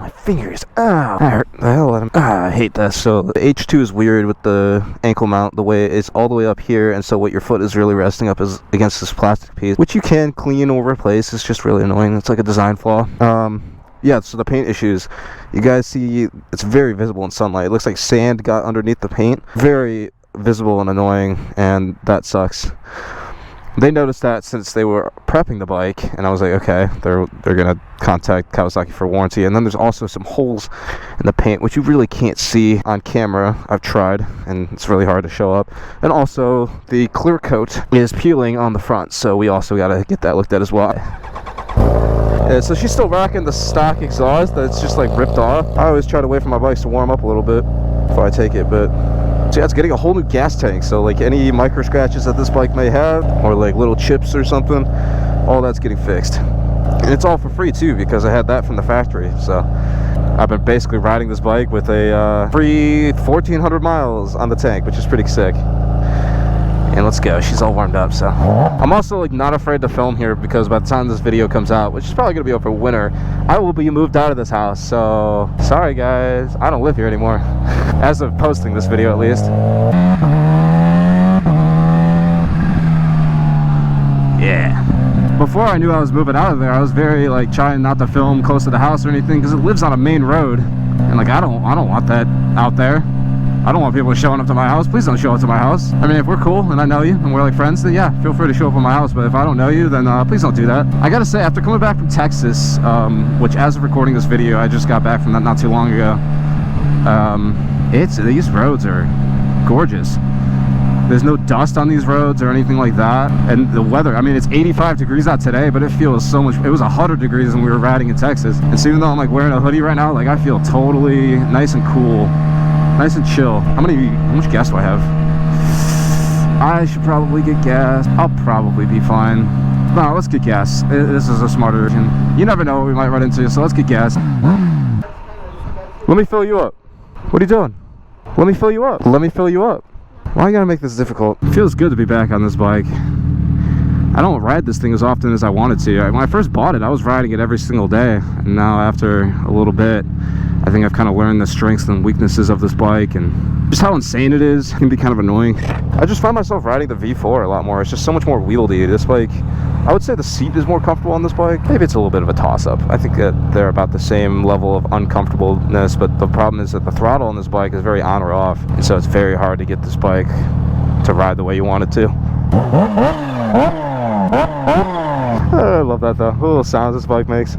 my fingers. Ah, I hurt the hell out of them. Ah, I hate that. So the H2 is weird with the ankle mount, the way it's all the way up here, and so what your foot is really resting up is against this plastic piece, which you can clean or replace. It's just really annoying. It's like a design flaw. Yeah, so the paint issues, you guys see, it's very visible in sunlight. It looks like sand got underneath the paint. Very visible and annoying, and that sucks. They noticed that since they were prepping the bike, and I was like, okay, they're gonna contact Kawasaki for warranty. And then there's also some holes in the paint, which you really can't see on camera. I've tried, and it's really hard to show up. And also, the clear coat is peeling on the front, so we also gotta get that looked at as well. Yeah, so she's still rocking the stock exhaust that's just like ripped off. I always try to wait for my bikes to warm up a little bit before I take it, but so yeah, it's getting a whole new gas tank, so like any micro scratches that this bike may have, or like little chips or something, all that's getting fixed. And it's all for free too, because I had that from the factory. So I've been basically riding this bike with a free 1,400 miles on the tank, which is pretty sick. And let's go, she's all warmed up. So I'm also like not afraid to film here, because by the time this video comes out, which is probably gonna be over winter, I will be moved out of this house. So sorry guys, I don't live here anymore. As of posting this video at least. Yeah. Before I knew I was moving out of there, I was very like trying not to film close to the house or anything, because it lives on a main road, and like I don't want that out there. I don't want people showing up to my house. Please don't show up to my house. I mean, if we're cool and I know you and we're like friends, then yeah, feel free to show up at my house. But if I don't know you, then please don't do that. I gotta say, after coming back from Texas, which as of recording this video, I just got back from that not too long ago, these roads are gorgeous. There's no dust on these roads or anything like that. And the weather, I mean, it's 85 degrees out today, but it feels so much, it was 100 degrees when we were riding in Texas. And so even though I'm like wearing a hoodie right now, like I feel totally nice and cool. Nice and chill. How much gas do I have? I should probably get gas. I'll probably be fine. No, let's get gas. This is a smarter version. You never know what we might run into, so let's get gas. Let me fill you up. What are you doing? Let me fill you up. Let me fill you up. Why you gotta make this difficult? It feels good to be back on this bike. I don't ride this thing as often as I wanted to. When I first bought it, I was riding it every single day. And now after a little bit, I think I've kind of learned the strengths and weaknesses of this bike, and just how insane it is. It can be kind of annoying. I just find myself riding the V4 a lot more. It's just so much more wieldy. This bike, I would say the seat is more comfortable on this bike. Maybe it's a little bit of a toss-up. I think that they're about the same level of uncomfortableness, but the problem is that the throttle on this bike is very on or off, and so it's very hard to get this bike to ride the way you want it to. I love that though. The little sounds this bike makes.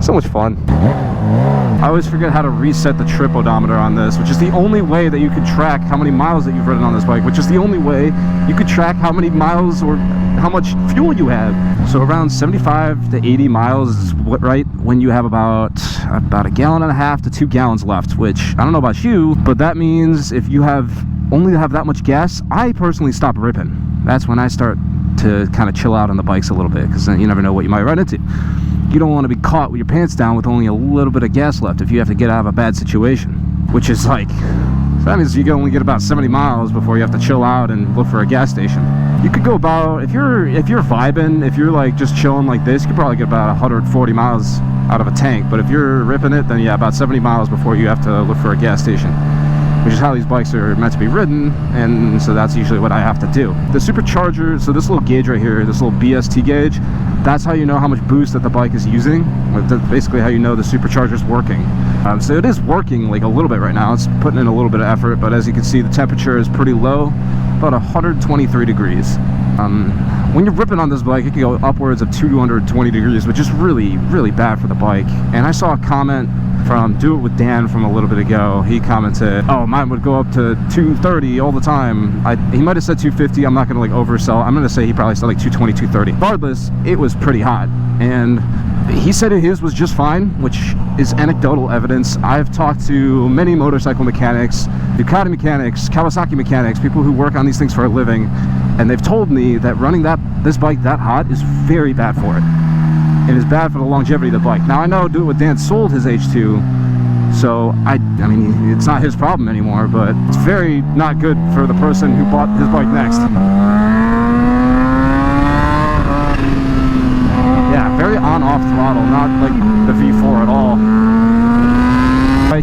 So much fun. I always forget how to reset the trip odometer on this, which is the only way that you can track how many miles that you've ridden on this bike, which is the only way you could track how many miles or how much fuel you have. So around 75 to 80 miles is right when you have about a gallon and a half to 2 gallons left, which I don't know about you, but that means if you only have that much gas, I personally stop ripping. That's when I start to kind of chill out on the bikes a little bit, because then you never know what you might run into. You don't want to be caught with your pants down with only a little bit of gas left if you have to get out of a bad situation, which is like, so that means you can only get about 70 miles before you have to chill out and look for a gas station. You could go about, if you're vibing, if you're like just chilling like this, you could probably get about 140 miles out of a tank. But if you're ripping it, then yeah, about 70 miles before you have to look for a gas station, which is how these bikes are meant to be ridden, and so that's usually what I have to do. The supercharger, so this little gauge right here, this little BST gauge, that's how you know how much boost that the bike is using. That's basically how you know the supercharger is working. So it is working like a little bit right now. It's putting in a little bit of effort, but as you can see, the temperature is pretty low, about 123 degrees. When you're ripping on this bike, it can go upwards of 220 degrees, which is really, really bad for the bike. And I saw a comment from Do It With Dan from a little bit ago. He commented, oh, mine would go up to 230 all the time. He might have said 250. I'm not gonna like oversell. I'm gonna say he probably said like 220, 230. Regardless, it was pretty hot, and he said his was just fine, which is anecdotal evidence. I've talked to many motorcycle mechanics, Ducati mechanics, Kawasaki mechanics, people who work on these things for a living, and they've told me that running this bike that hot is very bad for it. It is bad for the longevity of the bike. Now I know Do It With Dan sold his H2, so I mean, it's not his problem anymore, but it's very not good for the person who bought his bike next. Yeah, very on-off throttle, not like the V4 at all.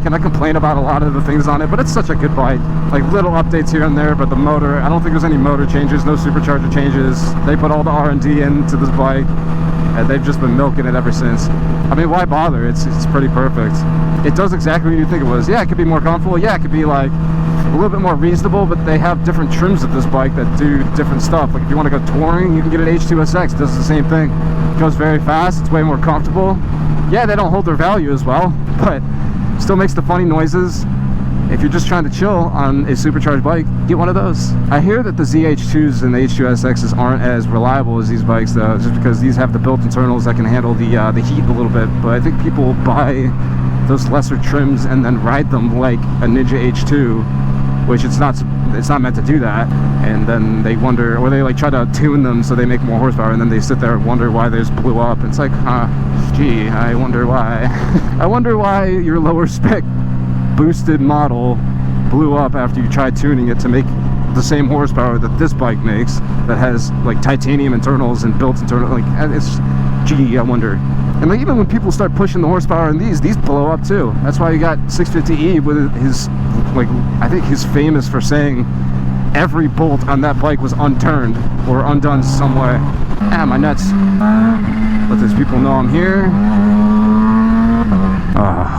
and I complain about a lot of the things on it, but it's such a good bike. Like little updates here and there, but the motor, I don't think there's any motor changes, no supercharger changes. They put all the R&D into this bike, and they've just been milking it ever since. I mean, why bother? It's pretty perfect. It does exactly what you think it was. Yeah, it could be more comfortable. Yeah, it could be like a little bit more reasonable, but they have different trims of this bike that do different stuff. Like if you want to go touring, you can get an H2SX. It does the same thing. It goes very fast. It's way more comfortable. Yeah, they don't hold their value as well, but still makes the funny noises. If you're just trying to chill on a supercharged bike, get one of those. I hear that the ZH2s and the H2SXs aren't as reliable as these bikes though, just because these have the built internals that can handle the heat a little bit. But I think people buy those lesser trims and then ride them like a Ninja H2, which it's not meant to do that. And then they wonder, or they like try to tune them so they make more horsepower, and then they sit there and wonder why they just blew up. It's like, gee, I wonder why. I wonder why your lower spec boosted model blew up after you tried tuning it to make the same horsepower that this bike makes, that has like titanium internals and built internal. Like, it's, gee, I wonder. And like, even when people start pushing the horsepower in these blow up too. That's why you got 650E with his, like, I think he's famous for saying every bolt on that bike was unturned or undone some way. Ah, my nuts. Let these people know I'm here.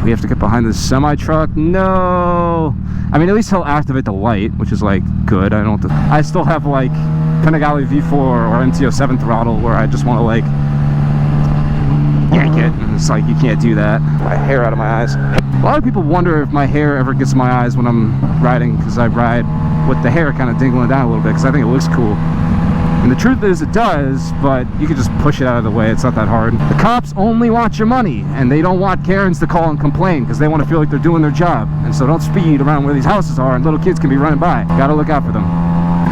We have to get behind this semi-truck. No! I mean, at least he'll activate the light, which is like good. I still have like Panigale V4 or MT-07 throttle where I just want to like yank it, and it's like you can't do that. My hair out of my eyes. A lot of people wonder if my hair ever gets in my eyes when I'm riding, because I ride with the hair kind of dingling down a little bit because I think it looks cool. And the truth is it does, but you can just push it out of the way. It's not that hard. The cops only want your money, and they don't want Karens to call and complain because they want to feel like they're doing their job. And so don't speed around where these houses are and little kids can be running by. Gotta look out for them.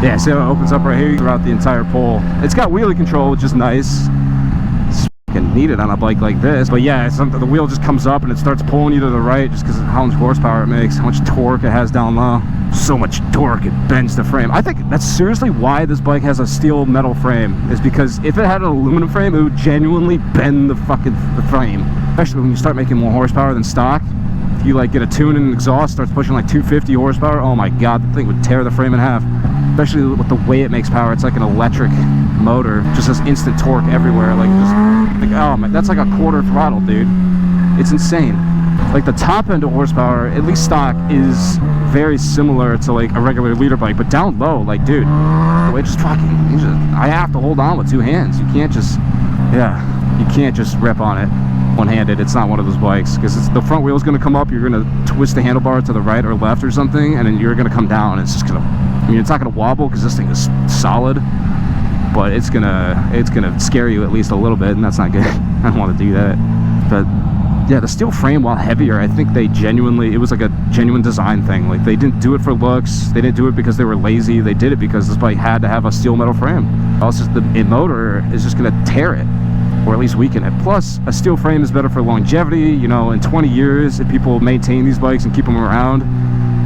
Yeah, see how it opens up right here throughout the entire pole. It's got wheelie control, which is nice. It's fucking needed on a bike like this. But yeah, the wheel just comes up and it starts pulling you to the right just because of how much horsepower it makes, how much torque it has down low. So much torque, it bends the frame. I think that's seriously why this bike has a steel metal frame, is because if it had an aluminum frame, it would genuinely bend the frame. Especially when you start making more horsepower than stock. If you like get a tune and exhaust, starts pushing like 250 horsepower, oh my god, the thing would tear the frame in half. Especially with the way it makes power. It's like an electric motor, just has instant torque everywhere. Like, just like, oh my, that's like a quarter throttle, dude. It's insane. Like the top end of horsepower, at least stock, is very similar to like a regular leader bike, but down low, like, dude, the way it's fucking, I have to hold on with two hands. You can't just, you can't just rip on it one-handed. It's not one of those bikes, because the front wheel is going to come up, you're going to twist the handlebar to the right or left or something, and then you're going to come down. It's just going to, I mean, it's not going to wobble because this thing is solid, but it's gonna scare you at least a little bit, and that's not good. I don't want to do that. But yeah, the steel frame, while heavier, I think they genuinely, it was like a genuine design thing. Like, they didn't do it for looks, they didn't do it because they were lazy, they did it because this bike had to have a steel metal frame. Also, the motor is just gonna tear it, or at least weaken it. Plus, a steel frame is better for longevity. You know, in 20 years, if people maintain these bikes and keep them around,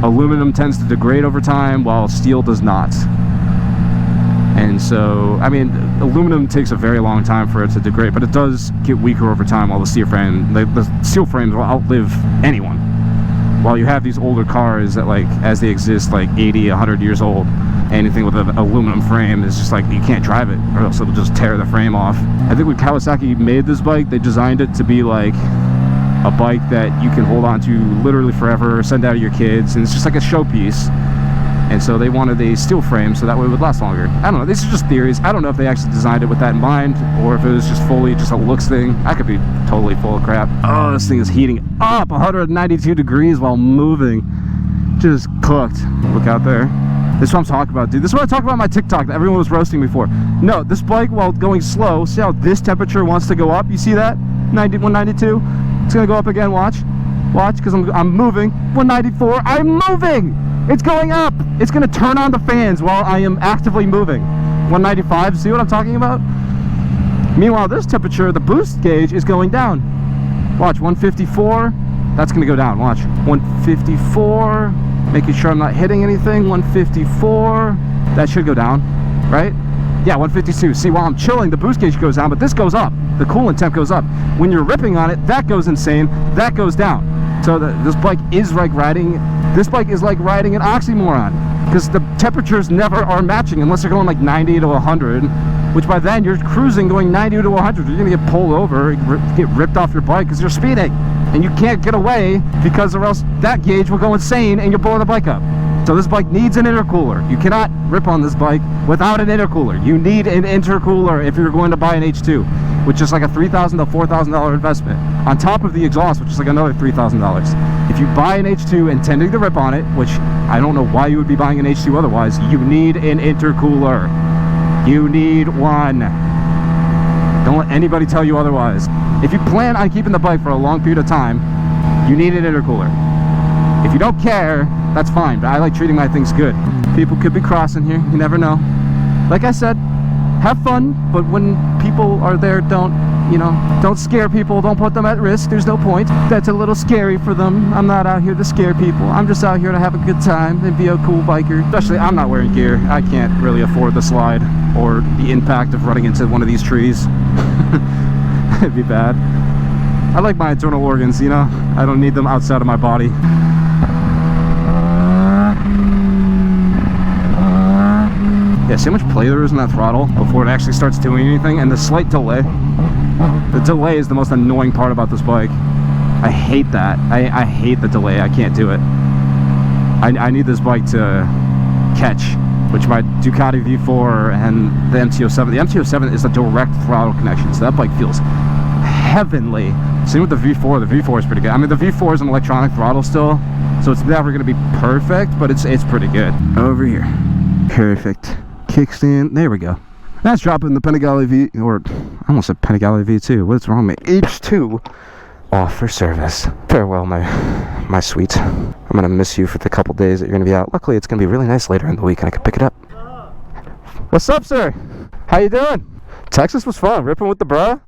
aluminum tends to degrade over time, while steel does not. And so, I mean, aluminum takes a very long time for it to degrade, but it does get weaker over time, while the steel frames will outlive anyone. While you have these older cars that, like, as they exist, like 80, 100 years old, anything with an aluminum frame is just like, you can't drive it, or else it'll just tear the frame off. I think when Kawasaki made this bike, they designed it to be like a bike that you can hold on to literally forever, send out to your kids, and it's just like a showpiece. And so they wanted a steel frame so that way it would last longer. I don't know, these are just theories. I don't know if they actually designed it with that in mind, or if it was just fully just a looks thing. I could be totally full of crap. Oh, this thing is heating up 192 degrees while moving. Just cooked. Look out there. This is what I'm talking about, dude. This is what I talk about on my TikTok that everyone was roasting me for. No, this bike, while going slow, see how this temperature wants to go up? You see that? 192? It's gonna go up again, watch. Watch, because I'm moving. 194, I'm moving! It's going up! It's gonna turn on the fans while I am actively moving. 195, see what I'm talking about? Meanwhile, this temperature, the boost gauge is going down. Watch, 154, that's gonna go down, watch. 154, making sure I'm not hitting anything. 154, that should go down, right? Yeah, 152. See, while I'm chilling, the boost gauge goes down, but this goes up. The coolant temp goes up. When you're ripping on it, that goes insane, that goes down. So this bike is like riding an oxymoron, because the temperatures never are matching unless they're going like 90 to 100, which by then you're cruising going 90 to 100. You're gonna get pulled over, get ripped off your bike because you're speeding, and you can't get away because or else that gauge will go insane and you'll blow the bike up. So this bike needs an intercooler. You cannot rip on this bike without an intercooler. You need an intercooler if you're going to buy an H2, which is like a $3,000 to $4,000 investment, on top of the exhaust, which is like another $3,000. If you buy an H2 intending to rip on it, which I don't know why you would be buying an H2 otherwise, you need an intercooler. You need one. Don't let anybody tell you otherwise. If you plan on keeping the bike for a long period of time, you need an intercooler. If you don't care, that's fine, but I like treating my things good. People could be crossing here, you never know. Like I said, have fun, but when people are there, don't scare people, don't put them at risk. There's no point. That's a little scary for them. I'm not out here to scare people. I'm just out here to have a good time and be a cool biker. Especially, I'm not wearing gear. I can't really afford the slide or the impact of running into one of these trees. It'd be bad. I like my internal organs, you know? I don't need them outside of my body. Yeah, see how much play there is in that throttle before it actually starts doing anything, and the slight delay. The delay is the most annoying part about this bike. I hate that. I hate the delay. I can't do it. I need this bike to catch, which my Ducati V4 and the MT-07. The MT-07 is a direct throttle connection, so that bike feels heavenly. Same with the V4. The V4 is pretty good. I mean, the V4 is an electronic throttle still, so it's never going to be perfect, but it's pretty good. Over here. Perfect. Kickstand. There we go. That's dropping the Panigale V, or I almost said Panigale V2. What's wrong with me? H2 off for service. Farewell, my sweet. I'm gonna miss you for the couple days that you're gonna be out. Luckily, it's gonna be really nice later in the week, and I can pick it up. What's up, sir? How you doing? Texas was fun. Ripping with the bra.